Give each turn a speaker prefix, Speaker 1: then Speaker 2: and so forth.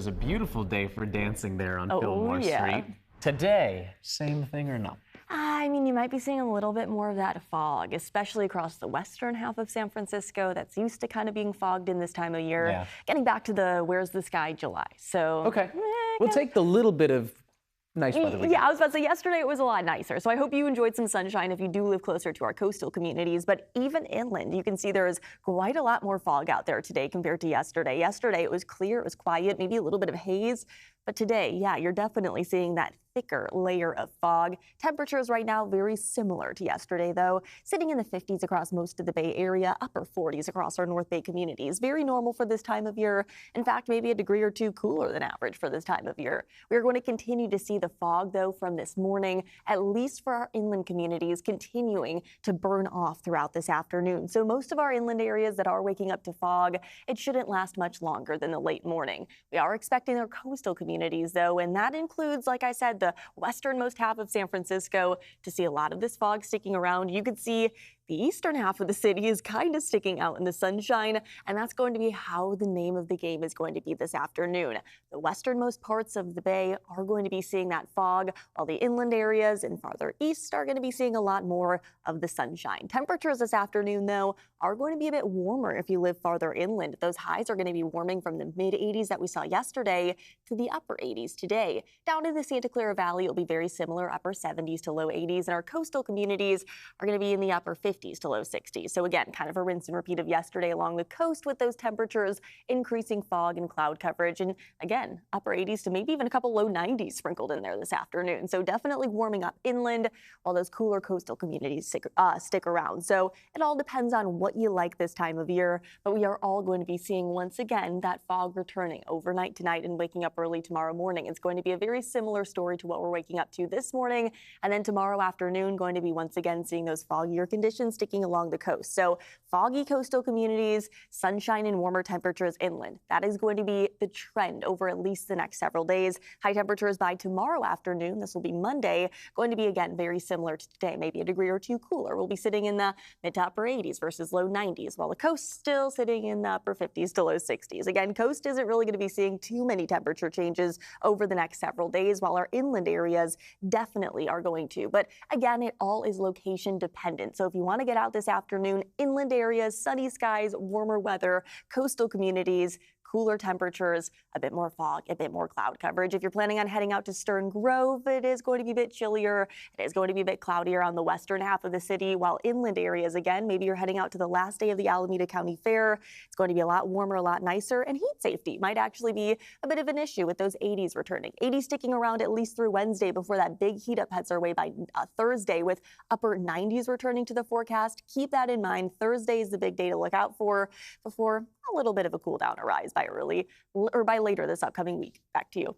Speaker 1: was a beautiful day for dancing there on
Speaker 2: Oh,
Speaker 1: Fillmore
Speaker 2: yeah.
Speaker 1: Street. Today, same thing or no?
Speaker 2: I mean, you might be seeing a little bit more of that fog, especially across the western half of San Francisco. That's used to kind of being fogged in this time of year.
Speaker 1: Yeah.
Speaker 2: Getting back to the where's the sky July. So,
Speaker 1: Okay. We'll take the little bit of nice weather we
Speaker 2: yeah,
Speaker 1: get.
Speaker 2: I was about to say yesterday it was a lot nicer. So I hope you enjoyed some sunshine if you do live closer to our coastal communities. But even inland, you can see there is quite a lot more fog out there today compared to yesterday. Yesterday it was clear, it was quiet, maybe a little bit of haze. But today, yeah, you're definitely seeing that thicker layer of fog. Temperatures right now very similar to yesterday, though, sitting in the 50s across most of the Bay Area, upper 40s across our North Bay communities. Very normal for this time of year. In fact, maybe a degree or two cooler than average for this time of year. We're going to continue to see the fog, though, from this morning, at least for our inland communities, continuing to burn off throughout this afternoon. So most of our inland areas that are waking up to fog, it shouldn't last much longer than the late morning. We are expecting our coastal communities, though, and that includes, like I said, the westernmost half of San Francisco, to see a lot of this fog sticking around. You could see the eastern half of the city is kind of sticking out in the sunshine, and that's going to be how the name of the game is going to be this afternoon. The westernmost parts of the bay are going to be seeing that fog, while the inland areas and farther east are going to be seeing a lot more of the sunshine. Temperatures this afternoon, though, are going to be a bit warmer if you live farther inland. Those highs are going to be warming from the mid 80s that we saw yesterday to the upper 80s today. Down in the Santa Clara Valley, it'll be very similar, upper 70s to low 80s, and our coastal communities are going to be in the upper 50s to low 60s. So again, kind of a rinse and repeat of yesterday along the coast with those temperatures, increasing fog and cloud coverage, and again, upper 80s to maybe even a couple low 90s sprinkled in there this afternoon. So definitely warming up inland while those cooler coastal communities stick around. So it all depends on what you like this time of year, but we are all going to be seeing once again that fog returning overnight tonight and waking up early tomorrow morning. It's going to be a very similar story to what we're waking up to this morning, and then tomorrow afternoon going to be once again seeing those foggier conditions sticking along the coast. So foggy coastal communities, sunshine and warmer temperatures inland. That is going to be the trend over at least the next several days. High temperatures by tomorrow afternoon, this will be Monday, going to be again very similar to today, maybe a degree or two cooler. We'll be sitting in the mid to upper 80s versus low 90s, while the coast still sitting in the upper 50s to low 60s. Again, coast isn't really going to be seeing too many temperature changes over the next several days, while our inland areas definitely are going to. But again, it all is location dependent. So if you want to get out this afternoon, inland areas, sunny skies, warmer weather, coastal communities, cooler temperatures, a bit more fog, a bit more cloud coverage. If you're planning on heading out to Stern Grove, it is going to be a bit chillier. It is going to be a bit cloudier on the western half of the city, while inland areas, again, maybe you're heading out to the last day of the Alameda County Fair. It's going to be a lot warmer, a lot nicer, and heat safety might actually be a bit of an issue with those 80s returning. 80s sticking around at least through Wednesday before that big heat up heads our way by Thursday, with upper 90s returning to the forecast. Keep that in mind. Thursday is the big day to look out for before a little bit of a cool down arrives by later this upcoming week. Back to you.